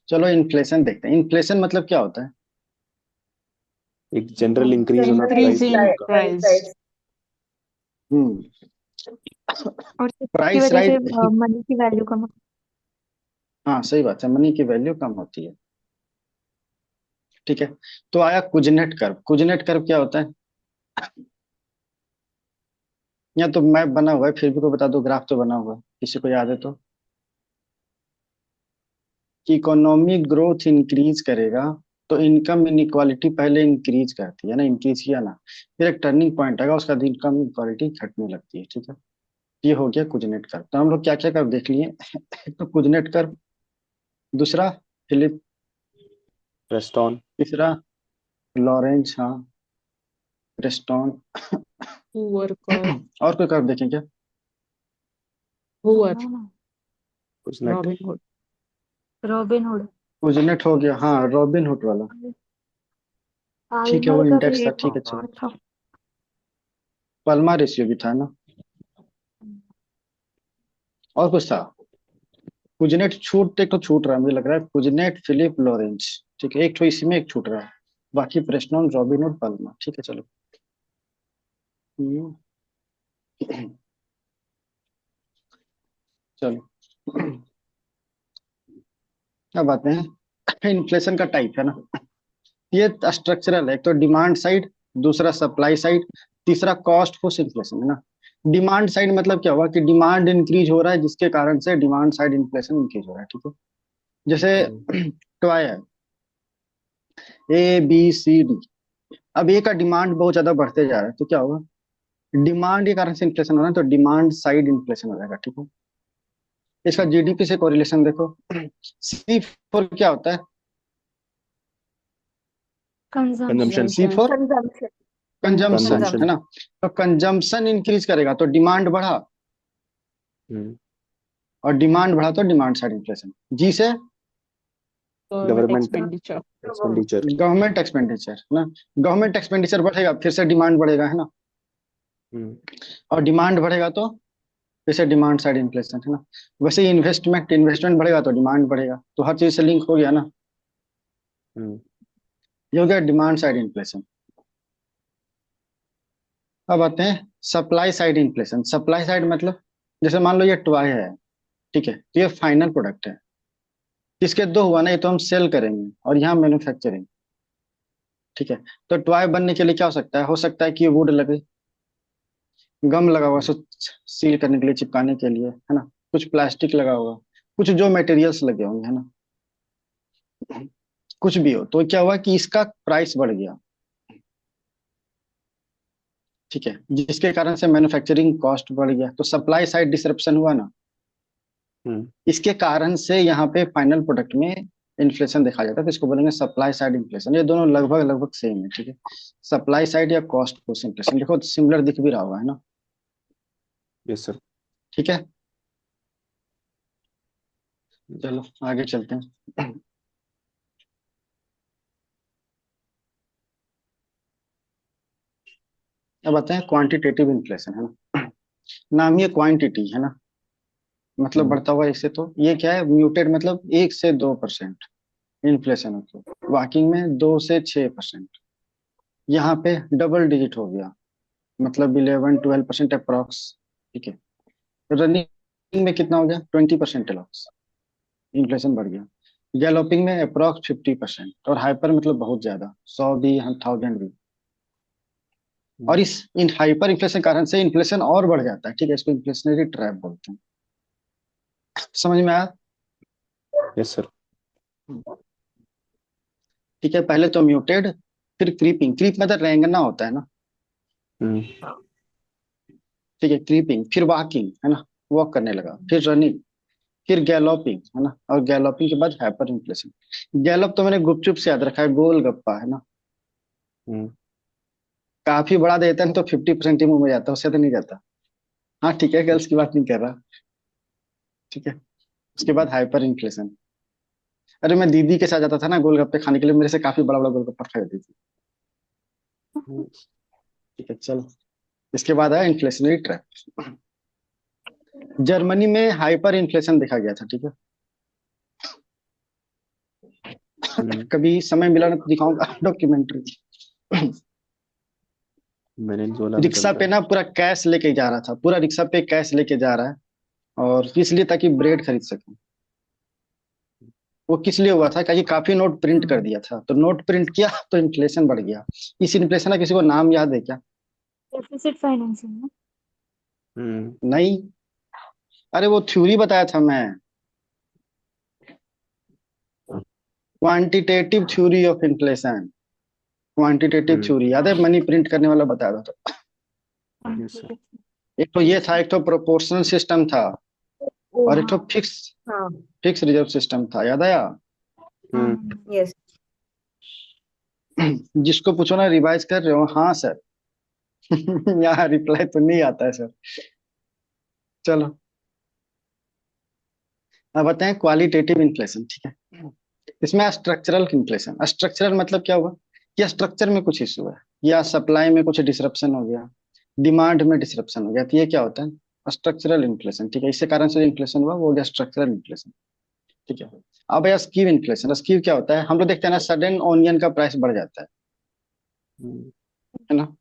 चलो इन्फ्लेशन देखते हैं। इन्फ्लेशन मतलब क्या होता है? एक जनरल इंक्रीज होना जनरल प्राइस इंक्रीज इन का। प्राइस। हम्म। और इसकी प्राइस वजह से राइट। मनी की वैल्यू कम। हाँ सही बात है, मनी की वैल्यू कम होती है। ठीक है। तो आया कुजनेट कर्व। कुजनेट कर्व क्या होता है? यहाँ तो मैप बना हुआ है, फिर भी को बता दो, ग्राफ तो बना हुआ है, किसी को याद है तो। कि इकोनॉमिक ग्रोथ इंक्रीज करेगा तो इनकम इनइक्वालिटी पहले इंक्रीज करती है ना, इंक्रीज किया ना, फिर एक टर्निंग पॉइंट आएगा, उसका बाद इनकम इनइक्वालिटी घटने लगती है। ठीक है। ये हो गया कुजनेट कर्व। तो हम लोग क्या क्या कर्व देख लिए? एक तो कुजनेट कर्व, दूसरा फिलिप, रेस्टोन। तीसरा लॉरेंज, हाँ, प्रेस्टॉन। Poor curve. और कोई कर्व देखें क्या? पुअर। कुछ net. Robin hood. Robin hood. Kuznets हो गया, हाँ, रॉबिन हुड वाला। ठीक है, पाल्मर वो का भी इंडेक्स था, एक ठीक है और चलो। था। पल्मा रेशियो भी था ना। और कुछ था? कुजनेट छूट, एक तो छूट रहा है मुझे लग रहा है, कुजनेट, फिलिप, लॉरेंज। ठीक है, एक तो इसमें एक छूट रहा है। बाकी प्रेस्टॉन, रॉबिन और पल्मा। ठीक है चलो। हम्म, चलो। अब आते हैं इन्फ्लेशन का टाइप है ना। ये स्ट्रक्चरल है। एक तो डिमांड साइड, दूसरा सप्लाई साइड, तीसरा कॉस्ट पुश इन्फ्लेशन है ना। डिमांड साइड मतलब क्या हुआ कि डिमांड इंक्रीज हो रहा है, जिसके कारण से डिमांड साइड इन्फ्लेशन इंक्रीज हो रहा है। ठीक है। जैसे टॉय है, ए बी सी डी। अब ए का डिमांड बहुत ज्यादा बढ़ते जा रहा है, तो क्या होगा? डिमांड के कारण से इन्फ्लेशन हो रहा है, तो डिमांड साइड इन्फ्लेशन हो जाएगा। ठीक है। इसका जीडीपी से कोरिलेशन देखो। सी फॉर क्या होता है? Consumption. C consumption. For consumption. Consumption consumption. है कंजम्पशन। ना। तो कंजम्पशन इंक्रीज करेगा तो डिमांड बढ़ा, और डिमांड बढ़ा तो डिमांड साइड इन्फ्लेशन। जी से government government expenditure. Expenditure. Government expenditure है ना। गवर्नमेंट एक्सपेंडिचर बढ़ेगा, फिर से डिमांड बढ़ेगा, है ना। और डिमांड बढ़ेगा तो फिर से डिमांड साइड इन्फ्लेशन, है ना। वैसे इन्वेस्टमेंट इन्वेस्टमेंट बढ़ेगा तो डिमांड बढ़ेगा, तो हर चीज से लिंक हो गया ना। ये हो गया डिमांड साइड इन्फ्लेशन। अब आते हैं supply side inflation. Supply side मतलब, जैसे मान लो ये टॉय है, ठीक है, तो ये फाइनल प्रोडक्ट है। इसके दो हुआ ना, ये तो हम सेल करेंगे और यहाँ मैन्युफैक्चरिंग। ठीक है। तो टॉय बनने के लिए क्या हो सकता है? हो सकता है कि वुड लगे, गम लगा हुआ, सो सील करने के लिए, चिपकाने के लिए, है ना। कुछ प्लास्टिक लगा होगा, कुछ जो मटेरियल्स लगे होंगे, है ना। कुछ भी हो तो क्या हुआ कि इसका प्राइस बढ़ गया। ठीक है, जिसके कारण से मैन्युफैक्चरिंग कॉस्ट बढ़ गया, तो सप्लाई साइड डिसरप्शन हुआ ना। इसके कारण से यहाँ पे फाइनल प्रोडक्ट में इन्फ्लेशन देखा जाता है, तो इसको बोलेंगे सप्लाई साइड इन्फ्लेशन। ये दोनों लगभग लगभग सेम है। ठीक है। सप्लाई साइड या कॉस्ट पुश इन्फ्लेशन, देखो सिमिलर दिख भी रहा होगा, है ना। Yes sir. ठीक है। चलो आगे चलते हैं। अब आते हैं क्वांटिटेटिव इन्फ्लेशन, है ना। नाम ही है क्वांटिटी, है ना, मतलब बढ़ता हुआ। इससे तो ये क्या है, म्यूटेड मतलब 1 से 2% इन्फ्लेशन, मतलब वाकिंग में 2 से 6%। यहाँ पे डबल डिजिट हो गया, मतलब 11-12% अप्रॉक्स। ठीक है। रनिंग में कितना हो गया? 20% अप्रॉक्स इन्फ्लेशन बढ़ गया। गैलोपिंग में अप्रॉक्स 50%, और हाइपर मतलब बहुत ज्यादा, 100 भी, 1000 भी। और इस इन हाइपर इन्फ्लेशन कारण से इन्फ्लेशन और बढ़ जाता है। ठीक है, इसको इन्फ्लेशनरी ट्रैप बोलते हैं। समझ में आया? Yes sir. ठीक है, पहले तो म्यूटेड, फिर क्रीपिंग। क्रीप मतलब रेंगना होता है ना। ठीक है, क्रीपिंग, फिर वॉकिंग, है ना, वॉक करने लगा, फिर रनिंग, फिर गैलोपिंग, है ना, और गैलोपिंग के बाद हाइपर इन्फ्लेशन। गैलप तो मैंने गुपचुप से याद रखा है, गोल गप्पा, है ना। काफी बड़ा देता है तो 50% ही मुंह में जाता है, उससे तो नहीं जाता। हाँ ठीक है, गर्ल्स की बात नहीं कर रहा। ठीक है। उसके बाद हाइपर इन्फ्लेशन। अरे मैं दीदी के साथ जाता था ना गोलगप्पे खाने के लिए, मेरे से काफी बड़ा बड़ा गोलगप्पा खरीदी थी। ठीक है चलो। इसके बाद आया इन्फ्लेशनरी ट्रैप। जर्मनी में हाइपर इन्फ्लेशन देखा गया था। ठीक है। कभी समय मिला ना तो दिखाऊंगा डॉक्यूमेंट्री। वेनेजुएला में रिक्शा चलता पे है। ना पूरा कैश लेके जा रहा था, पूरा रिक्शा पे कैश लेके जा रहा है, और किस लिए? ताकि ब्रेड खरीद सके। वो किस लिए हुआ था? क्योंकि काफी नोट प्रिंट कर दिया था, तो नोट प्रिंट किया तो इन्फ्लेशन बढ़ गया। इस इन्फ्लेशन का किसी को नाम याद है क्या? डेफिसिट फाइनेंसिंग ना। हम्म। नहीं, अरे वो थ्योरी बताया था मैं, quantitative theory of inflation. Quantitative hmm. Theory याद है? मनी प्रिंट करने वाला बताया था। Yes sir. एक तो ये था, एक तो प्रोपोर्शनल सिस्टम था, ओ और एक हाँ। तो फिक्स हाँ। फिक्स रिजर्व सिस्टम था, याद आया? हम्म। यस। जिसको पूछो ना रिवाइज कर रहे हो, हाँ सर। यहाँ रिप्लाई तो नहीं आता है सर। चलो, अब बताएं क्वालिटेटिव इन्फ्लेशन, ठीक है। इसमें स्ट्रक्चरल इन्फ्लेशन, स्ट्रक्चरल मतलब क्या हुआ? या स्ट्रक्चर में कुछ इशू है, या सप्लाई में कुछ डिसरप्शन हो गया, डिमांड में डिसरप्शन हो गया, तो ये क्या होता है? स्ट्रक्चरल इन्फ्लेशन, ठीक है। इसी कारण से इन्फ्लेशन हुआ, वो हो गया स्ट्रक्चरल इन्फ्लेशन, ठीक है। अब या स्कीव इन्फ्लेशन, स्कीव क्या होता है? हम लोग देखते हैं ना, सडन ऑनियन का प्राइस बढ़ जाता हम्म। है ना?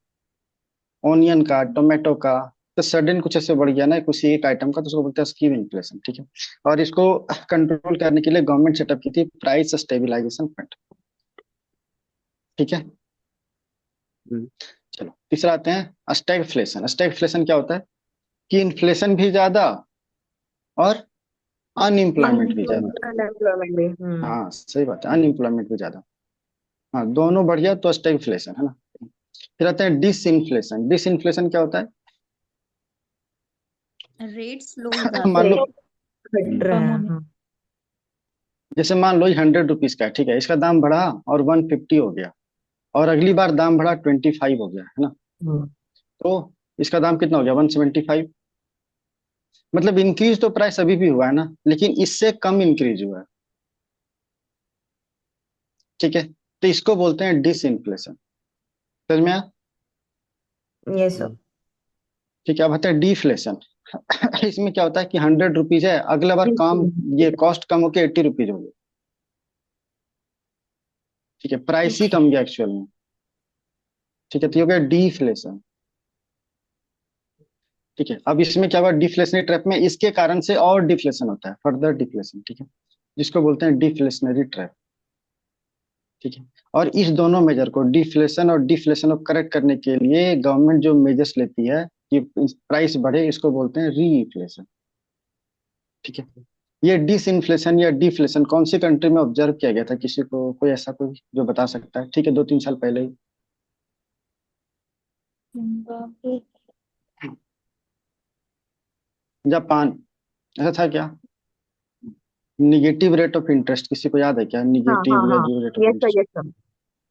ऑनियन का, टोमेटो का, तो सडन कुछ ऐसे बढ़ गया ना किसी एक आइटम का, तो उसको बोलते हैं स्कीव इन्फ्लेशन, ठीक है। और इसको कंट्रोल करने के लिए गवर्नमेंट सेटअप की थी प्राइस स्टेबलाइजेशन फंड, ठीक है। हम्म। चलो तीसरा आते हैं स्टैगफ्लेशन। स्टैगफ्लेशन क्या होता है? कि इन्फ्लेशन भी ज्यादा और अनएम्प्लॉयमेंट भी ज्यादा। अनएम्प्लॉयमेंट भी। हाँ सही बात है, अनएम्प्लॉयमेंट भी ज्यादा। हाँ दोनों बढ़िया तो स्टैगफ्लेशन है ना। फिर आते हैं डिसइन्फ्लेशन। डिसइन्फ्लेशन क्या होता है? रेट स्लो हो जाता मान लो, रेट घट रहा कम है। होने। हाँ। जैसे मान लो 100 रुपीज का है, ठीक है, इसका दाम बढ़ा और 150 हो गया, और अगली बार दाम बढ़ा 25 हो गया, है ना? हम्म। तो इसका दाम कितना हो गया? 175। मतलब इंक्रीज तो प्राइस अभी भी हुआ है ना, लेकिन इससे कम इंक्रीज हुआ है, ठीक है। तो इसको बोलते हैं डिसइन्फ्लेशन। समझ में आया? Yes sir. हम्म। ठीक है। अब आता है डिफ्लेशन। इसमें क्या होता है कि 100 रुपीज है, अगला बार काम, ये कॉस्ट कम होकर 80 रुपीज हो गया, ठीक है, प्राइस ही कम गया एक्चुअल में, ठीक है, तो ये हो गया डिफ्लेशन, ठीक है। अब इसमें क्या हुआ? डिफ्लेशनरी ट्रैप में इसके कारण से और डिफ्लेशन होता है, फर्दर डिफ्लेशन, ठीक है, जिसको बोलते हैं डिफ्लेशनरी ट्रैप, ठीक है। और इस दोनों मेजर को, डिफ्लेशन और डिफ्लेशन को करेक्ट करने के लिए गवर्नमेंट जो मेजर्स लेती है कि प्राइस बढ़े, इसको बोलते हैं रीइन्फ्लेशन, ठीक है। ये डिसइन्फ्लेशन या डिफ्लेशन कौन सी कंट्री में ऑब्जर्व किया गया था? किसी को कोई ऐसा कोई जो बता सकता है? ठीक है, 2-3 साल पहले ही। जिम्बाब्वे। जापान। ऐसा था क्या? निगेटिव रेट ऑफ इंटरेस्ट किसी को याद है क्या? हाँ हाँ निगेटिव या हाँ। Zero rate of yes sir, interest, yes sir.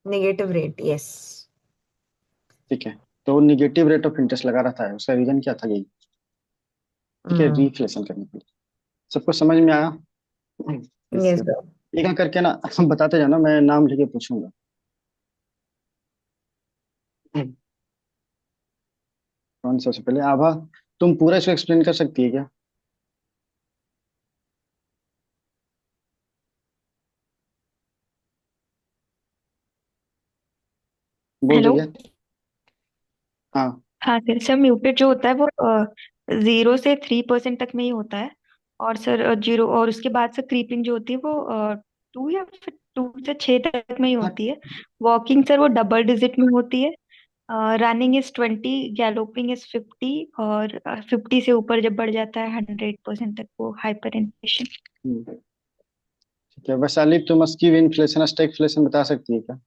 Negative rate, yes. ठीक है। तो निगेटिव रेट ऑफ इंटरेस्ट लगा रहा था, उसका रीजन क्या था? यही, ठीक है, हम्म। रिफ्लेशन करने के लिए। सबको समझ में आया? Yes yes sir. सर। एक एक करके ना बताते जाना, मैं नाम लेके पूछूंगा। कौन सा? सबसे पहले आभा, तुम पूरा इसको एक्सप्लेन कर सकती है क्या? बोल हेलो। रही है? हाँ। हाँ सर, सर म्यूटेट जो होता है वो 0 से 3% तक में ही होता है। और सर 0, और उसके बाद से क्रीपिंग जो होती है वो 2 या फिर 2 से 6 तक में ही हाँ, होती है। वॉकिंग सर वो डबल डिजिट में होती है। रनिंग इज 20, गैलोपिंग इज 50, और 50 से ऊपर जब बढ़ जाता है 100% तक वो हाइपर इन्फ्लेशन। ठीक है। वैशाली, तुम स्कीव इन्फ्लेशन स्टैगफ्लेशन बता सकती है क्या?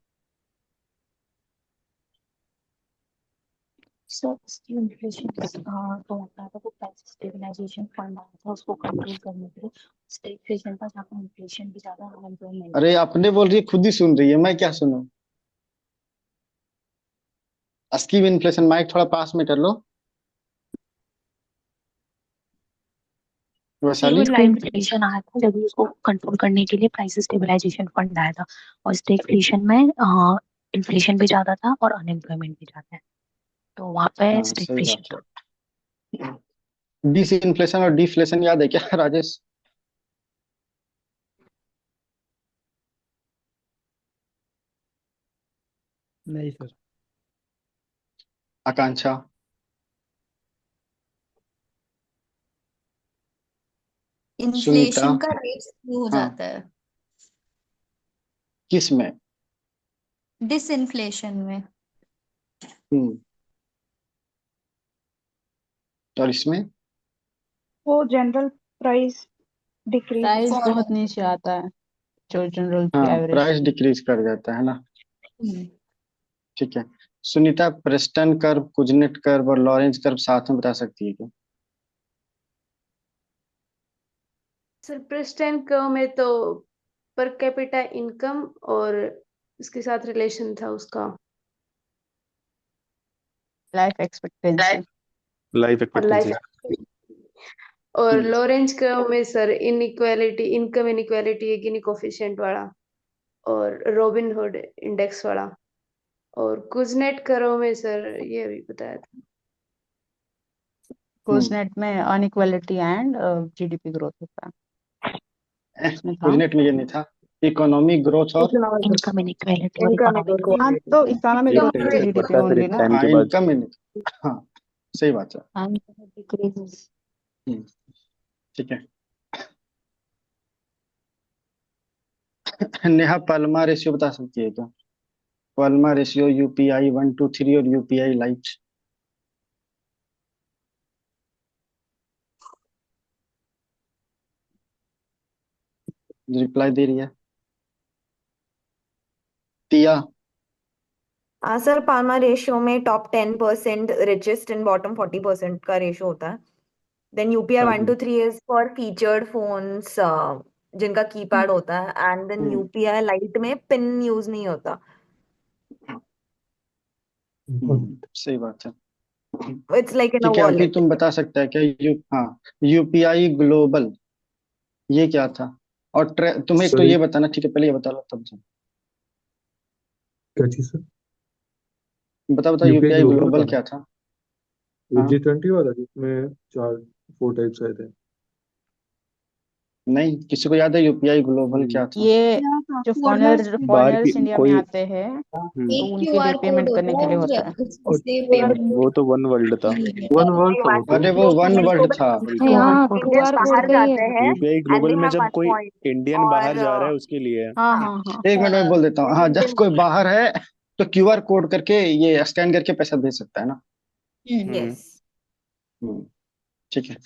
सर इसकी इन्फ्लेशन तो होता है, तो वो प्राइस स्टेबलाइजेशन फंड आया था उसको कंट्रोल करने के लिए। स्टेगफ्लेशन का जहाँ इन्फ्लेशन भी ज्यादा, अनएम्प्लॉयमेंट भी अरे ज्यादा। अपने बोल रही है, खुद ही सुन रही है, मैं क्या सुनूं? स्कीव इन्फ्लेशन, माइक थोड़ा पास में कर लो नहीं, वो वैशाली। लाइव इन्फ्लेशन आया था जब उसको कंट्रोल करने के लिए प्राइस स्टेबलाइजेशन फंड आया था। और स्टेगफ्लेशन में इन्फ्लेशन भी ज्यादा था और अनएम्प्लॉयमेंट भी ज्यादा है, तो वहां पे हाँ सही स्टेगफ्लेशन बात था। है। डिस इन्फ्लेशन और डिफ्लेशन याद है क्या राजेश? नहीं सर। आकांक्षा? सुनीता? इन्फ्लेशन का रेट शुरू हो हाँ, जाता है किस में? डिसइन्फ्लेशन में। हम्म। और इसमें? वो general price decrease. Price fall बहुत नीचे आता है, जो जनरल की हाँ, एवरेज। प्राइस डिक्रीज कर जाता है ना। ठीक है। Sunita, Preston curve, Kuznets curve और लॉरेंज कर्व साथ में बता सकती है क्या? सर प्रेस्टन कर्व में तो पर कैपिटा इनकम और इसके साथ रिलेशन था उसका, लाइफ एक्सपेक्टेंसी। लाइफ और लाइफ, एक्सपेक्टेंसी। और हम्म। लॉरेंज कर्व में सर इनइक्वालिटी, इनकम इनइक्वालिटी है, गिनी कोफिशिएंट वाला, और रॉबिन हुड इंडेक्स वाला। और कुजनेट कर्व में सर ये अभी बताया था। कुजनेट में अनइक्वालिटी एंड जीडीपी ग्रोथ होता है, उसमें था। कुजनेट में ये नहीं था, इकोनॉमिक ग्रोथ और इनकम इनइक्वालिटी और इनकम इकोनॉमिक इक्वलिटी। हाँ, तो इकोनॉमिक एक ग्रोथ टाइम तो तक जीडीपी बढ़ता है, फिर ओनली एक ना। टाइम हाँ, के बाद इनकम हाँ, सही बात है। And decreases. हम्म, ठीक है। नेहा, पल्मा रेशियो बता सकती है क्या? पल्मा रेशियो, यूपीआई 1 2 3 और यूपीआई लाइट। रिप्लाई दे रही है टिया? हाँ सर, पाल्मा रेशियो में टॉप 10% रिचेस्ट एंड बॉटम 40% का रेशियो होता है। Then UPI 1 2 3 is for featured phones जिनका कीपैड होता है, and then hmm, UPI lite में पिन यूज नहीं होता। सही बात है। इट्स लाइक इन अ ठीक है, अभी वॉलेट। तुम बता सकता है क्या हाँ, यूपीआई ग्लोबल ये क्या था? और तुम्हें एक तो सर ये एक बताना, ठीक है, पहले ये बता लो तब से। क्या चीज सर? बता बता, यूपीआई यूपीआई ग्लोबल ग्लोबल का ना, क्या था? वो हाँ, G20 वाला जिसमें चार 4 टाइप्स आए थे। नहीं, किसी को याद है यूपीआई ग्लोबल क्या था? ये जो बाहर की फॉरेनर्स इंडिया में कोई। आते हैं, तो एक उनके लिए क्यूआर कोड पेमेंट करने होता के लिए है होता है। उससे पेमेंट। वो तो वन वर्ल्ड था। वन वर्ल्ड था वो तो। अरे वो वन वर्ड था। हाँ, इंडियंस क्यूआर कोड बाहर का ही जाते है। हैं यूपीआई एंड दे ग्लोबल में हैव जब 1 कोई पॉइंट। इंडियन बाहर और जा रहा है उसके लिए है। हाँ हाँ, हाँ हाँ। एक मिनट में बोल देता हूँ, हाँ, जब कोई बाहर है तो क्यूआर कोड करके ये स्कैन करके पैसा भेज सकता है ना। हम्म। यस। हम्म, ठीक है।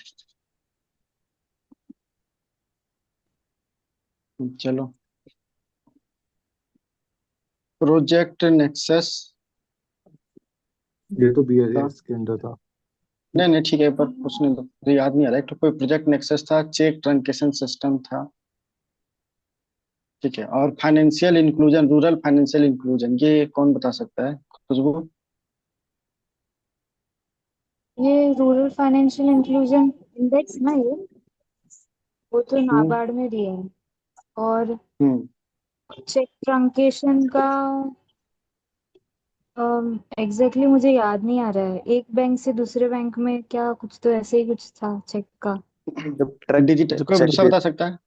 चलो, प्रोजेक्ट नेक्सस ये तो था। BIS के अंदर था। नहीं नहीं, ठीक है, पर पूछने दो, मुझे याद नहीं आ रहा है। तो कोई प्रोजेक्ट नेक्सस था, चेक ट्रांकेशन सिस्टम था, ठीक है। और financial inclusion, rural financial inclusion, ये कौन बता सकता है? खुशबू? ये रूरल फाइनेंशियल इंक्लूजन इंडेक्स ना, ये वो तो हम्म नाबार्ड में दिए हैं। और हम्म चेक ट्रंकेशन का एग्जैक्टली मुझे याद नहीं आ रहा है। एक बैंक से दूसरे बैंक में क्या कुछ तो ऐसे ही कुछ था चेक का। जब ट्रक डिजिटल, जब कोई चेक दूसरा दे। बता सकता है?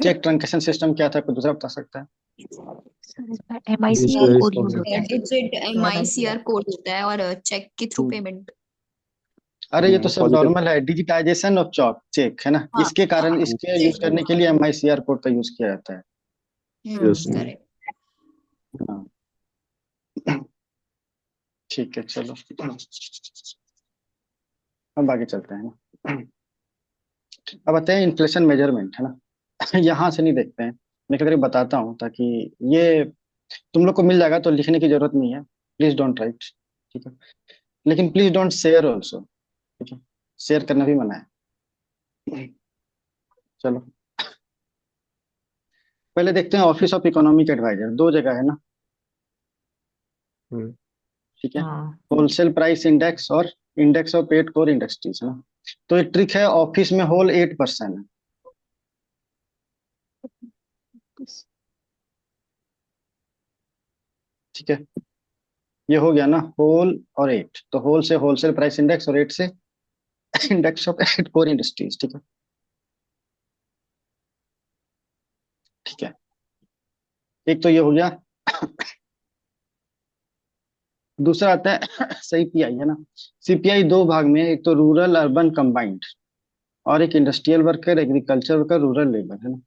चेक ट्रांकेशन सिस्टम क्या था, कोई दूसरा बता सकता है? MICR BCI कोड यूज होता है। डिजिट MICR कोड होता है और चेक के थ्रू हम्म, पेमेंट। अरे ये तो सब पॉजिटिव। नॉर्मल है, डिजिटाइजेशन ऑफ चॉक चेक है ना, हाँ इसके कारण हाँ इसके यूज करने के लिए एमआईसीआर कोड का यूज किया जाता है। यस। करेक्ट। हाँ, ठीक है, चलो अब आगे चलते हैं ना। अब आते हैं इन्फ्लेशन मेजरमेंट, है ना। यहाँ से नहीं देखते हैं, मैं कभी बताता हूँ ताकि ये तुम लोग को मिल जाएगा, तो लिखने की जरूरत नहीं है। प्लीज डोंट राइट, ठीक है। लेकिन प्लीज डोंट शेयर ऑल्सो, ठीक है। शेयर करना भी मना है। चलो, पहले देखते हैं ऑफिस ऑफ इकोनॉमिक एडवाइजर, दो जगह है ना, हम्म। ठीक है। हाँ, होलसेल प्राइस इंडेक्स और इंडेक्स ऑफ 8 कोर इंडस्ट्रीज, है ना। तो ये ट्रिक है, ऑफिस में होल 8% है, ठीक है। ये हो गया ना, होल और 8, तो होल से होलसेल प्राइस इंडेक्स और 8 से इंडेक्स ऑफ 8 कोर इंडस्ट्रीज, ठीक है, ठीक है। एक तो ये हो गया। दूसरा आता है सीपीआई, है ना। सीपीआई दो भाग में है, एक तो रूरल अर्बन कंबाइंड, और एक industrial worker, agriculture worker, rural labour, है ना।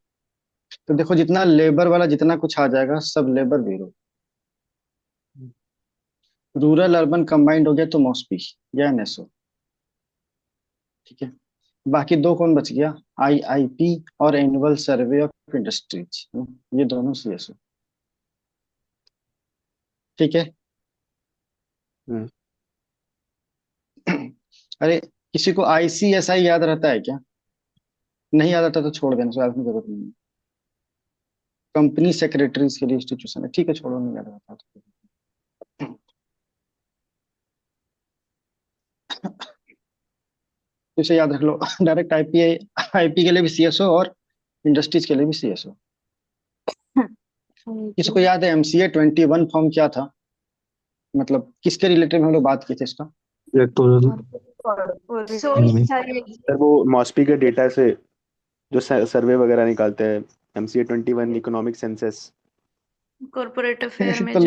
तो देखो जितना लेबर वाला जितना कुछ आ जाएगा सब labour bureau. Rural urban combined हो गया तो मॉस्पी या एनएसओ। ठीक है। बाकी दो कौन बच गया, आईआईपी और एनुअल सर्वे ऑफ इंडस्ट्रीज, ये दोनों सीएसओ। ठीक है। हम्म। अरे किसी को आईसीएसआई याद रहता है क्या? नहीं याद आता तो छोड़ देना, उसको याद की जरूरत नहीं है। कंपनी सेक्रेटरीज के लिए इंस्टीट्यूशन है, ठीक है छोड़ो, नहीं याद रहता तो। तो इसे याद रख लो डायरेक्ट आईपीआई, आईपी के लिए भी सीएसओ और इंडस्ट्रीज के लिए भी सीएसओ। किसी को याद है एमसीए 21 फॉर्म क्या था, मतलब किसके रिलेटेड में हम लोग बात की थी इसका? सो सर वो मॉस्पी के डेटा से जो सर्वे वगैरह निकालते हैं, MCA 21 economic census. Corporate affair में तो जो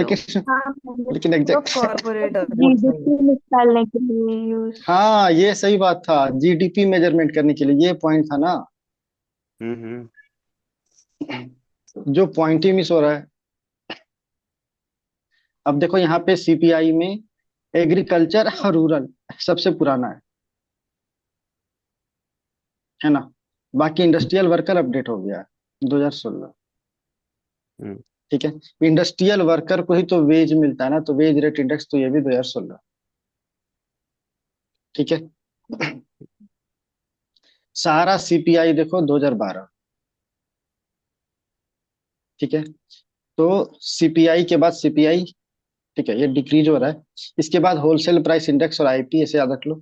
लेकिन तो एग्जैक्ट कॉर्पोरेट जीडीपी निकालने के लिए यूज। हाँ ये सही बात था, जीडीपी मेजरमेंट करने के लिए, ये पॉइंट था ना। हम्म। जो पॉइंट ही मिस हो रहा है। अब देखो यहाँ पे सीपीआई में एग्रीकल्चर और रूरल सबसे पुराना है ना। बाकी इंडस्ट्रियल वर्कर अपडेट हो गया है 2016। हम्म। ठीक है। इंडस्ट्रियल वर्कर को ही तो वेज मिलता है ना, तो वेज रेट इंडेक्स तो ये भी 2016। ठीक है। सारा सीपीआई देखो 2012। ठीक है। तो सीपीआई के बाद सीपीआई, ठीक है, ये डिक्रीज हो रहा है। इसके बाद होलसेल प्राइस इंडेक्स और आईपी, ऐसे याद रख लो।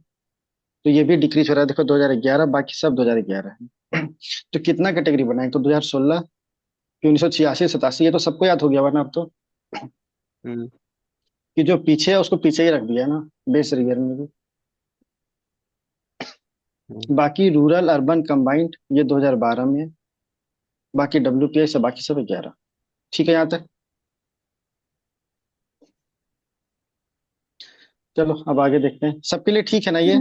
तो ये भी डिक्रीज हो रहा है, देखो 2011, बाकी सब 2011 है। तो कितना कैटेगरी बना है, तो 2016, 1986, 87, ये तो सबको याद हो गया वरना अब तो। हम्म। कि जो पीछे है उसको पीछे ही रख दिया ना, बेस ईयर में भी। बाकी रूरल अर्बन कंबाइंड ये 2012 में है। बाकी डब्ल्यूपीआई से बाकी सब 11। ठीक है यहाँ तक। चलो अब आगे देखते हैं, सबके लिए ठीक है ना ये?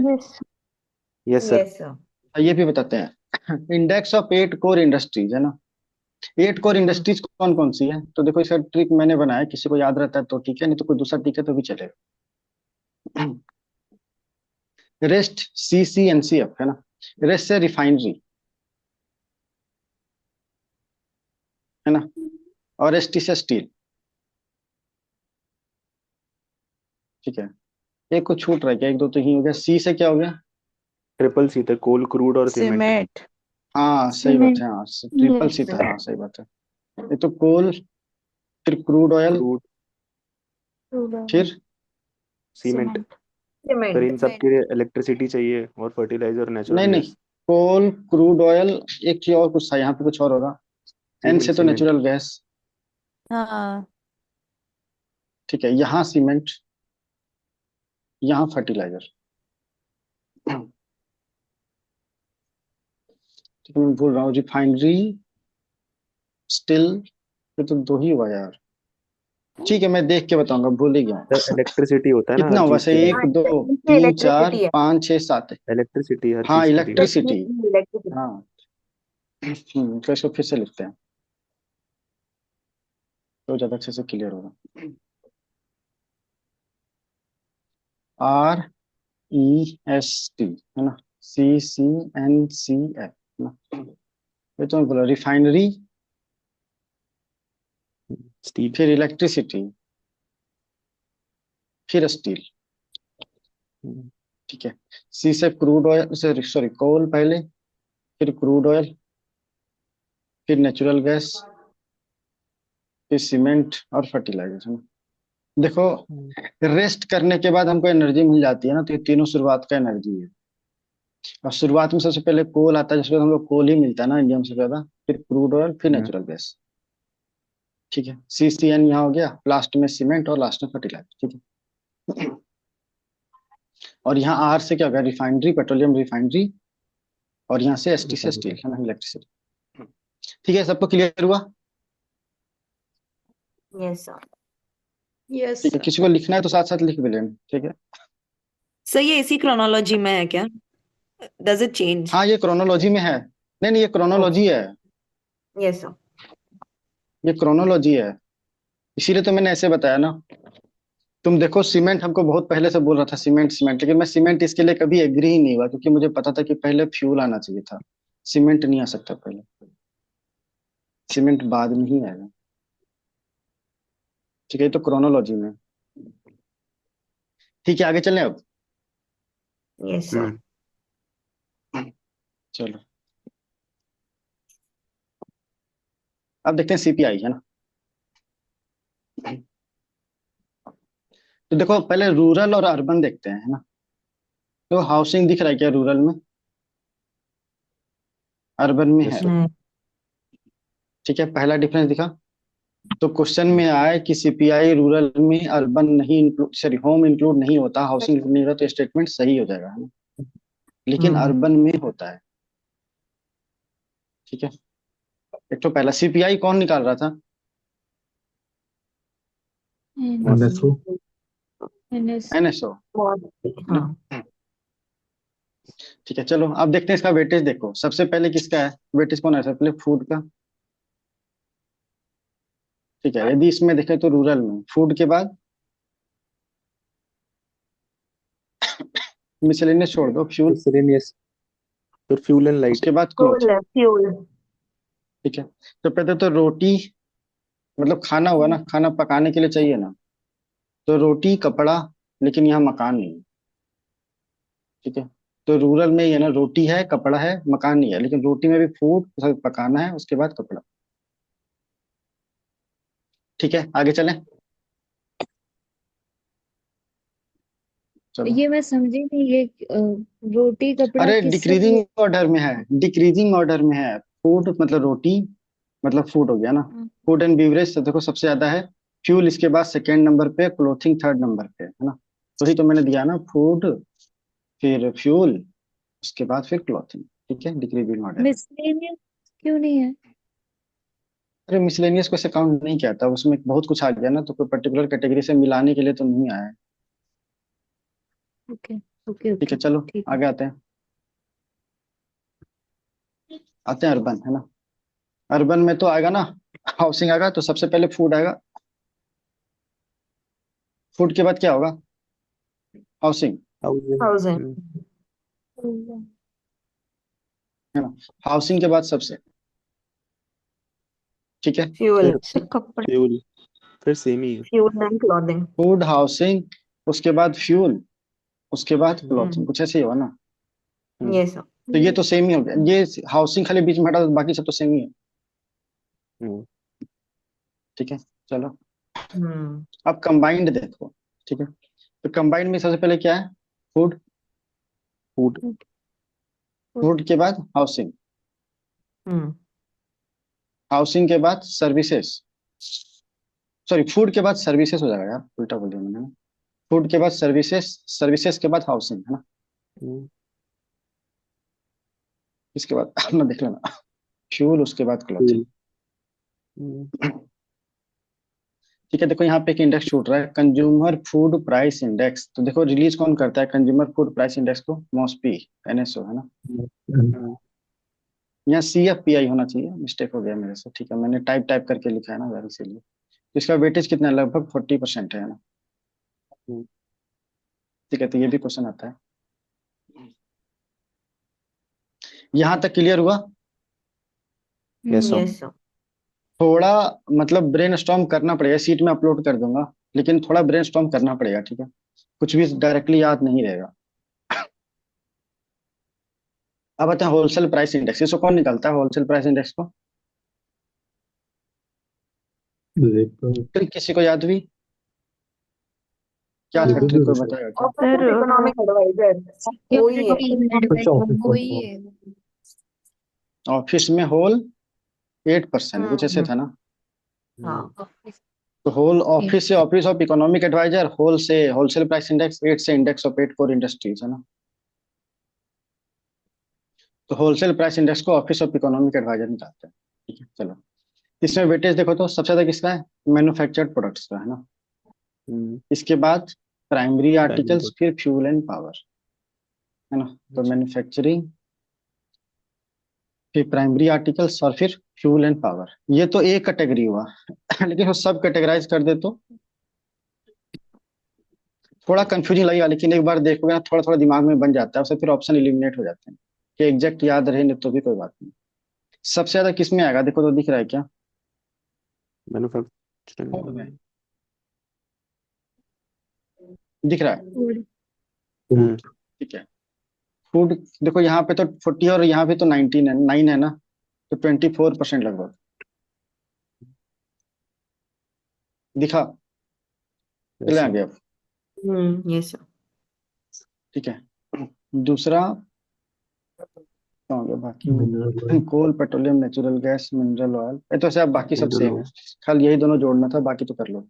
Yes sir. Yes sir. ये भी बताते हैं इंडेक्स ऑफ 8 कोर इंडस्ट्रीज, है ना। 8 कोर इंडस्ट्रीज कौन कौन सी है, तो देखो इसका ट्रिक मैंने बनाया, किसी को याद रहता है तो ठीक है, नहीं तो कोई दूसरा ट्रिक है तो भी चलेगा। रेस्ट CCNCF, है ना। रेस्ट से रिफाइनरी, है ना। और ST से स्टील। ठीक है। एक को छूट रहा है क्या, एक दो तो ही हो गया। C से क्या हो गया? ट्रिपल सी थे, कोल, क्रूड और सीमेंट। सीमेंट। हाँ सही बात है, हाँ ट्रिपल C था, हाँ सही बात है। ये तो कोल, फिर क्रूड ऑयल, क्रूड, फिर सीमेंट। सीमेंट। फिर इन सब के लिए इलेक्ट्रिसिटी चाहिए और फर्टिलाइजर, नेचुरल नहीं नहीं, गैस। कोल, क्रूड ऑयल, एक चीज और कुछ था यहाँ पे, कुछ और होगा। एन सीमेंट, से तो सीमेंट। Natural gas. हाँ। ठीक है, यहाँ सीमेंट, यहाँ फर्टिलाइजर। ठीक है, मैं भूल रहा हूँ, रिफाइनरी, स्टिल, ये तो दो ही हुआ यार। ठीक है मैं देख के बताऊंगा, भूल ही गया हूँ। सर इलेक्ट्रिसिटी होता है ना कितना हर हुआ चीज से, के लिए। 1 2 3 4 इलेक्ट्रिसिटी है। 5 6 7। इलेक्ट्रिसिटी हर हाँ चीज के लिए। इलेक्ट्रिसिटी। इलेक्ट्रिसिटी। हाँ। तो इसको फिर से लिखते हैं तो ज्यादा अच्छे से क्लियर होगा। REST, है ना। CCNCF, है ना। ये तो मैं बोला, रिफाइनरी, स्टील। फिर इलेक्ट्रिसिटी, फिर स्टील। ठीक है। C से क्रूड ऑयल से, सॉरी कोल पहले, फिर क्रूड ऑयल, फिर नेचुरल गैस, फिर सीमेंट और फर्टिलाइजर, है ना। देखो रेस्ट करने के बाद हमको एनर्जी मिल जाती है ना, तो ये तीनों शुरुआत का एनर्जी है। और शुरुआत में सबसे पहले कोल आता है, जिसके बाद हम लोग कोल ही मिलता है ना इंडिया में सबसे ज्यादा, फिर क्रूड ऑयल, फिर नेचुरल गैस। ठीक है। CCN यहाँ हो गया, लास्ट में सीमेंट और लास्ट में फर्टिलाइजर। ठीक है। और यहाँ R से क्या होगा, रिफाइनरी, पेट्रोलियम रिफाइनरी, और यहाँ से ST से स्टील, है ना, इलेक्ट्रिसिटी। ठीक है, सबको क्लियर हुआ? Yes sir. यस ठीक है, सर। किसी को लिखना है तो साथ साथ लिख भी लेना, ठीक है। सर ये इसी क्रोनोलॉजी में है क्या? Does it change? हाँ, ये क्रोनोलॉजी में है। नहीं नहीं, ये क्रोनोलॉजी है, यस सर। ये क्रोनोलॉजी है, इसीलिए तो मैंने ऐसे बताया ना। तुम देखो, सीमेंट हमको बहुत पहले से बोल रहा था, सीमेंट सीमेंट, लेकिन मैं सीमेंट इसके लिए कभी एग्री ही नहीं हुआ, क्योंकि मुझे पता था कि पहले फ्यूल आना चाहिए था, सीमेंट नहीं आ सकता पहले, सीमेंट बाद में ही आएगा। ठीक है, ये तो क्रोनोलॉजी में। ठीक है, आगे चलें अब। Yes sir. चलो, अब देखते हैं सीपीआई, है ना। तो देखो, पहले रूरल और अर्बन देखते हैं, है ना। तो हाउसिंग दिख रहा है क्या रूरल में, अर्बन में है? Yes sir. नहीं। ठीक है, पहला डिफरेंस दिखा। तो क्वेश्चन में आए कि सीपीआई रूरल में अर्बन नहीं इंक्लूड, सॉरी होम इंक्लूड नहीं होता, हाउसिंग इंक्लूड नहीं होता, तो स्टेटमेंट सही हो जाएगा, है ना। लेकिन अर्बन में होता है। ठीक है, एक तो पहला सीपीआई कौन निकाल रहा था? एनएसओ। NS NSO. हाँ। ठीक है, चलो अब देखते हैं इसका वेटेज। देखो सबसे पहले किसका है वेटेज, कौन है सबसे पहले? फूड का। ठीक है, यदि इसमें देखें तो रूरल में फूड के बाद मिसलेनियस छोड़ दो, फ्यूल, मिसलेनियस, फिर फ्यूल एंड लाइट। उसके बाद क्लोथ। फ्यूल। ठीक है, तो पहले तो रोटी, मतलब खाना हुआ ना, खाना पकाने के लिए चाहिए ना, तो रोटी कपड़ा, लेकिन यहाँ मकान नहीं है। ठीक है, तो रूरल में ये ना, रोटी है कपड़ा है मकान नहीं है, लेकिन रोटी में भी फूड पकाना है, उसके बाद कपड़ा। ठीक है, आगे चलें। चलो, ये मैं समझी नहीं, ये रोटी कपड़ा अरे किससे डिक्रीजिंग ऑर्डर में है, डिक्रीजिंग ऑर्डर में है। फूड मतलब रोटी, मतलब फूड हो गया ना। फूड एंड बीवरेज, तो देखो सबसे ज्यादा है फ्यूल, इसके बाद सेकेंड नंबर पे क्लोथिंग, थर्ड नंबर पे, है ना। वही तो मैंने दिया ना, फूड फिर फ्यूल, उसके बाद फिर क्लॉथिंग। ठीक है, डिक्रीजिंग ऑर्डर है। मिसलेनियस क्यों नहीं है? अरे मिसलेनियस को ऐसे काउंट नहीं किया था, उसमें बहुत कुछ आ गया ना, तो कोई पर्टिकुलर कैटेगरी से मिलाने के लिए तो नहीं आया है। ओके ओके ठीक है, ओके, चलो ठीक है। आगे आते हैं। आते हैं अर्बन, है ना। अर्बन में तो आएगा ना, हाउसिंग आएगा, तो सबसे पहले फूड आएगा, फूड के बाद क्या होगा? Housing, thousand. है ना। हाउसिंग के बाद सबसे, ठीक है, फ्यूल। फिर कपड़ा। फ्यूल, फिर सेम ही है। Fuel and clothing. Food housing, उसके बाद फ्यूल, उसके बाद क्लॉथिंग, कुछ ऐसे ही होगा ना। Yes sir. तो ये तो सेम ही हो गया, ये हाउसिंग खाली बीच में हटा दो, बाकी सब तो सेम ही है। हम्म। ठीक है, चलो हम्म। अब कंबाइंड देखो। ठीक है, तो कंबाइंड में सबसे पहले क्या है? Food, food. फूड के बाद हाउसिंग, हम्म। हाउसिंग के बाद सर्विसेज, सॉरी फूड के बाद सर्विसेज हो जाएगा यार, उल्टा बोल दिया मैंने। फूड के बाद सर्विसेज, सर्विसेज के बाद हाउसिंग, है ना। हम्म। इसके बाद अपना देख लेना, फ्यूल, उसके बाद क्लॉथिंग। फ्यूल। हम्म। ठीक है, देखो यहाँ पे एक इंडेक्स छूट रहा है, कंज्यूमर फूड प्राइस इंडेक्स। तो देखो रिलीज कौन करता है कंज्यूमर फूड प्राइस इंडेक्स को? मॉस्पी, एनएसओ, है ना। हम्म। यहाँ सीएफपीआई होना चाहिए, मिस्टेक हो गया मेरे से। ठीक है, मैंने टाइप टाइप करके लिखा है ना यार, इसीलिए। तो इसका वेटेज कितना है? लगभग 40% है ना। हम्म। ठीक है, तो ये भी क्वेश्चन आता है। यहाँ तक क्लियर हुआ? Yes sir. Yes sir. थोड़ा मतलब ब्रेन स्टॉर्म करना पड़ेगा, सीट में अपलोड कर दूंगा, लेकिन थोड़ा ब्रेन स्टॉर्म करना पड़ेगा, ठीक है। कुछ भी डायरेक्टली याद नहीं रहेगा। अब आते हैं होलसेल प्राइस इंडेक्स, इसको कौन निकालता है होलसेल प्राइस इंडेक्स को? लेकर फिर किसी को याद भी? क्या था ट्रिक, कोई बताएगा क्या? ऑफिस ऑफ इकोनॉमिक एडवाइजर कोई है। अच्छा ऑफिस वही का। है। ऑफिस में होल 8%, कुछ ऐसे था ना। हाँ। तो होल ऑफिस से office of economic adviser, whole से होलसेल प्राइस इंडेक्स, 8 से इंडेक्स ऑफ 8 कोर इंडस्ट्रीज, है ना। तो होलसेल प्राइस इंडेक्स को ऑफिस ऑफ इकोनॉमिक एडवाइजर निकालते हैं। ठीक है, चलो इसमें वेटेज देखो तो सबसे ज्यादा किसका है, मैन्युफैक्चर्ड प्रोडक्ट्स का है ना। इसके बाद प्राइमरी आर्टिकल्स, फिर फ्यूल एंड पावर, है ना। तो मैन्युफैक्चरिंग, फिर प्राइमरी आर्टिकल्स और फिर फ्यूल एंड पावर, ये तो एक कैटेगरी हुआ। लेकिन वो सब कैटेगराइज कर दे तो थोड़ा कंफ्यूजिंग लगेगा, लेकिन एक बार देखोगे ना थोड़ा थोड़ा दिमाग में बन जाता है, उससे फिर ऑप्शन एलिमिनेट हो जाते हैं कि एग्जैक्ट याद रहे नहीं तो भी कोई बात नहीं। सबसे ज्यादा किस में आएगा, देखो तो दिख रहा है क्या, मैन्युफैक्चरिंग दिख रहा है, फूड ठीक है। फूड देखो यहाँ पे तो 40 और यहाँ पे तो 19 है, 9 है ना, तो 24% लगभग दिखा, चले आगे अब, यस सर। ठीक है। दूसरा क्या हो गया बाकी, mineral coal, petroleum, natural gas, mineral oil, ये तो सब बाकी सब सेम है, खाली यही दोनों जोड़ना था, बाकी तो कर लो,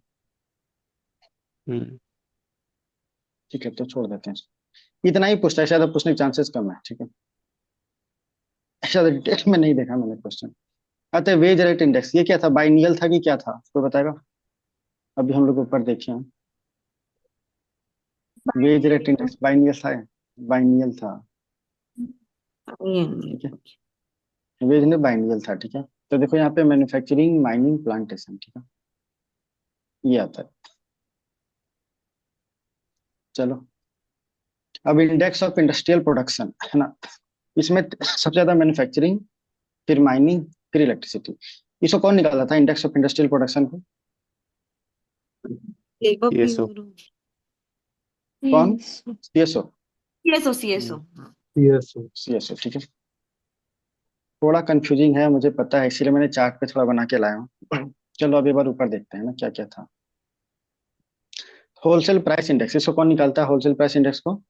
ठीक है। तो छोड़ देते हैं, इतना ही पूछता है, शायद अब पूछने के चांसेस कम है, ठीक है। शायद डिटेल में नहीं देखा मैंने क्वेश्चन। अतः वेज रेट इंडेक्स ये क्या था, बाइनियल था कि क्या था, कोई बताएगा। अभी हम लोग ऊपर देखे हैं, वेज रेट इंडेक्स बाइनियल था, बाइनियल था, ठीक है। वेज ने बाइनियल था, ठीक है। तो देखो यहाँ पे मैन्युफैक्चरिंग, माइनिंग, प्लांटेशन, ठीक है, ये आता है। चलो अब इंडेक्स ऑफ इंडस्ट्रियल प्रोडक्शन, है ना, इसमें सबसे ज्यादा मैन्युफैक्चरिंग, फिर माइनिंग, फिर इलेक्ट्रिसिटी। इसको कौन निकाला था इंडेक्स ऑफ इंडस्ट्रियल प्रोडक्शन को, सीएसओ कौन, CSO, CSO CSO CSO CSO, ठीक है। थोड़ा कंफ्यूजिंग है मुझे पता है, इसीलिए मैंने चार्ट पे थोड़ा बना के लाया हूँ। चलो अब एक बार ऊपर देखते हैं ना क्या क्या था। होलसेल प्राइस इंडेक्स, इसको कौन निकालता है होलसेल प्राइस इंडेक्स को,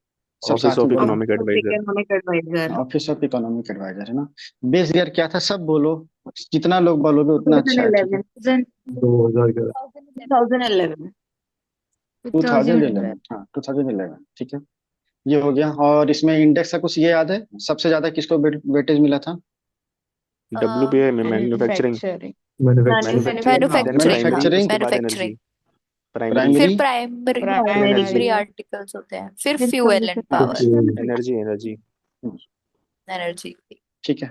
सब ऑफिस साथ ऑफ में बोलो। Economic adviser economic adviser office of economic adviser, है ना। बेस ईयर क्या था, सब बोलो, जितना लोग बोलोगे उतना अच्छा है, ठीक है। 2011 2011 2011, हाँ 2011, ठीक है। ये हो गया, और इसमें इंडेक्स का कुछ ये याद है, सबसे ज्यादा किसको वेटेज मिला था, WPI में मैन्युफैक्चरिंग मैन्युफैक्चरिंग मैन्युफैक्चरिंग, उसके बाद एनर्जी, मैन्युफैक्चरिंग, फिर प्राइमरी प्राइमरी एनर्जी, आर्टिकल्स होते हैं, फिर fuel and power, energy energy. ठीक है,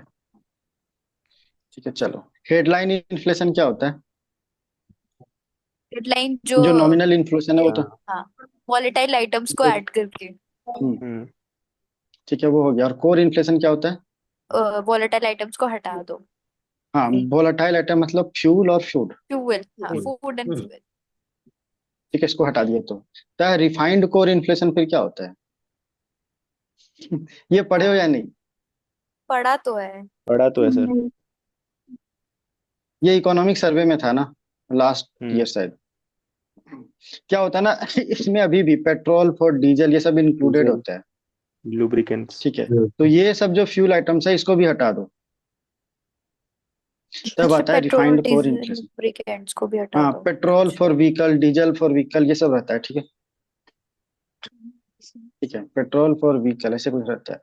ठीक है। चलो हेडलाइन इन्फ्लेशन क्या होता है, डेडलाइन जो जो नॉमिनल इन्फ्लेशन है वो तो, हाँ वॉलेटाइल आइटम्स को ऐड करके, ठीक है, वो हो गया। और कोर इन्फ्लेशन क्या होता है, वॉलेटाइल आइटम्स को हटा दो, हाँ वोलाटाइल आइटम मतलब फ्यूल और फूड, फ्यूल, हाँ फूड एंड फ्यूल। ठीक है, इसको हटा दिया तो रिफाइंड कोर इन्फ्लेशन फिर क्या होता है। ये पढ़े हो या नहीं, पढ़ा तो है। सर। ये इकोनॉमिक सर्वे में था ना लास्ट ईयर शायद। क्या होता है ना, इसमें अभी भी पेट्रोल फॉर डीजल ये सब इंक्लूडेड होता है, लुब्रिकेंट्स, ठीक है। तो ये सब जो फ्यूल आइटम्स है इसको भी हटा दो, तब अच्छा आता है petrol refined core diesel inflation. Lubricants को भी हटा हाँ दो। Petrol for vehicle, diesel for vehicle, ये सब रहता है, ठीक है, ठीक है। पेट्रोल फॉर व्हीकल ऐसे कुछ रहता है,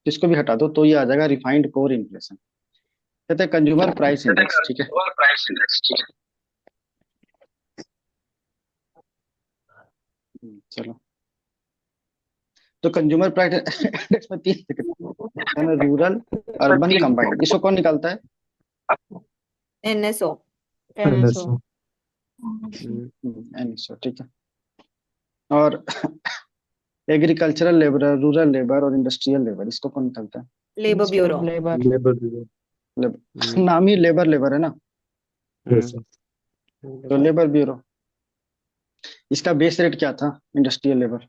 इसको भी हटा दो तो ये आ जाएगा रिफाइंड कोर इन्फ्लेशन, कहते हैं कंज्यूमर प्राइस इंडेक्स, ठीक है। चलो तो कंज्यूमर प्राइस इंडेक्स में 3 है ना, रूरल, अर्बन, कंबाइंड, इसको कौन निकालता है, एनएसओ एनएसओ एनएसओ, ठीक है। और एग्रीकल्चरल लेबर, रूरल लेबर और इंडस्ट्रियल लेबर, इसको कौन निकालता है, लेबर ब्यूरो लेबर नाम ही लेबर लेबर है ना, तो लेबर ब्यूरो। इसका बेस रेट क्या था इंडस्ट्रियल लेबर,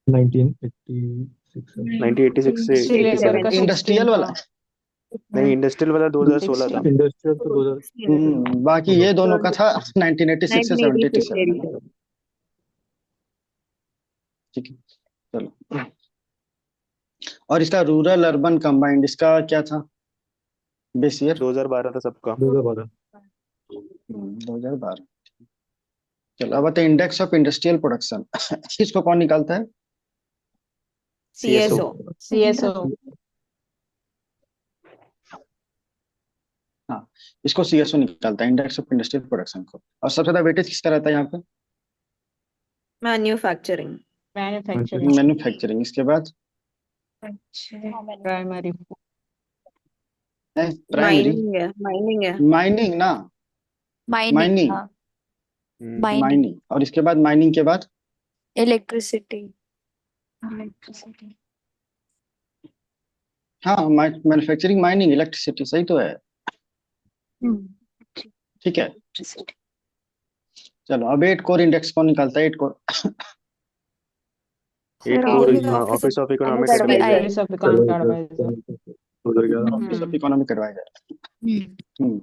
1986 से 87, इंडस्ट्रियल वाला, नहीं इंडस्ट्रियल वाला 2016 था। इंडस्ट्रियल तो 2000 बाकी ये दोनों का था 1986 से 1987, ठीक है। चलो और इसका रूरल अर्बन कंबाइंड इसका क्या था बेस ईयर, 2012 था सबका। 2012 2012। चलो अब बताए इंडेक्स ऑफ इंडस्ट्रियल प्रोडक्शन, इसको कौन निकालता है, सीएसओ हाँ, इसको सीएसओ निकालता है, इंडेक्स ऑफ इंडस्ट्रियल प्रोडक्शन को। और सबसे ज्यादा वेटेज किसका रहता है यहाँ पे? मैन्युफैक्चरिंग। Manufacturing, manufacturing. इसके बाद अच्छा प्राइमरी, प्राइमरी, माइनिंग है। माइनिंग ना, माइनिंग, माइनिंग, हाँ हम्म, माइनिंग, माइनिंग। और इसके बाद माइनिंग के बाद इलेक्ट्रिसिटी, इलेक्ट्रिसिटी। हाँ, मैन्युफैक्चरिंग, माइनिंग, इलेक्ट्रिसिटी, सही तो है। ठीक है, इलेक्ट्रिसिटी। चलो अब 8 कोर इंडेक्स कौन निकालता है? 8 core, 8 sir core office office of economic adviser, adviser. Office of economic adviser. उधर गया था। Office of economic adviser. हम्म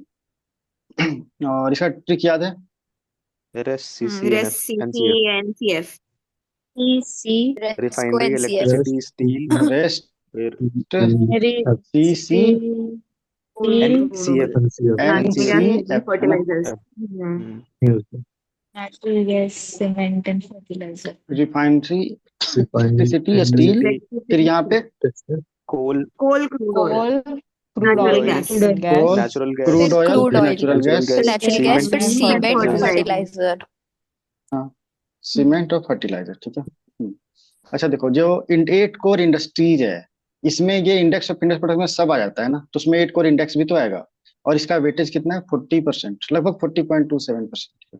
और इसका ट्रिक याद है? RES CC RES CC NCF. NCF. C रेस्को refinery, NCF, electricity, steel, rest, फिर सीसी, एनसीएफ। नेचुरल एनसीएफ, है ना? Fertilisers. Natural gas, cement and fertiliser, refinery, electricity, steel, फिर यहाँ पे coal, coal, crude oil, coal, crude natural oil, gas, gas, coal, natural gas, crude oil, crude फिर oil, natural natural gas, फिर gas, natural gas, फिर cement, cement, फिर fertiliser. Fertiliser. हाँ, cement और fertiliser. ठीक है। अच्छा देखो, जो 8 कोर इंडस्ट्रीज है, इसमें ये इंडेक्स ऑफ इंडस्ट्रियल प्रोडक्शन में सब आ जाता है ना, तो उसमें 8 कोर इंडेक्स भी तो आएगा। और इसका वेटेज कितना है? 40%, लगभग 40.27%।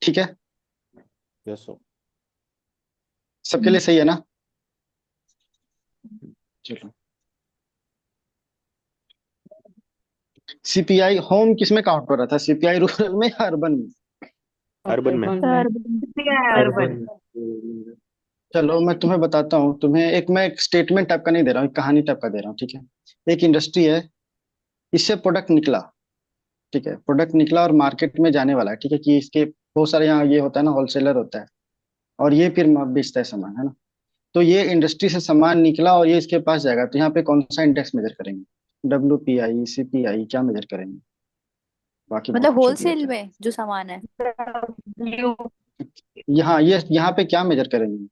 ठीक है, यस सर। सबके लिए सही है ना? चलो, सीपीआई होम किसमें काउंट हो रहा था? सीपीआई रूरल में या अर्बन में? अर्बन में। अर्बन। चलो मैं तुम्हें बताता हूँ, तुम्हें मैं एक स्टेटमेंट टाइप का नहीं दे रहा हूँ, एक कहानी टाइप का दे रहा हूँ। ठीक है, एक इंडस्ट्री है, इससे प्रोडक्ट निकला। ठीक है, प्रोडक्ट निकला और मार्केट में जाने वाला है। ठीक है, कि इसके बहुत सारे यहाँ ये होता है ना, होलसेलर होता है, और ये फिर बेचता है सामान, है ना। तो ये इंडस्ट्री से सामान निकला और ये इसके पास जाएगा, तो यहाँ पे कौन सा इंडेक्स मेजर करेंगे? WPI, CPI, क्या मेजर करेंगे? बाकी बहुत मतलब कुछ होती होलसेल है। में जो सामान है, यहाँ पे क्या मेजर करेंगे?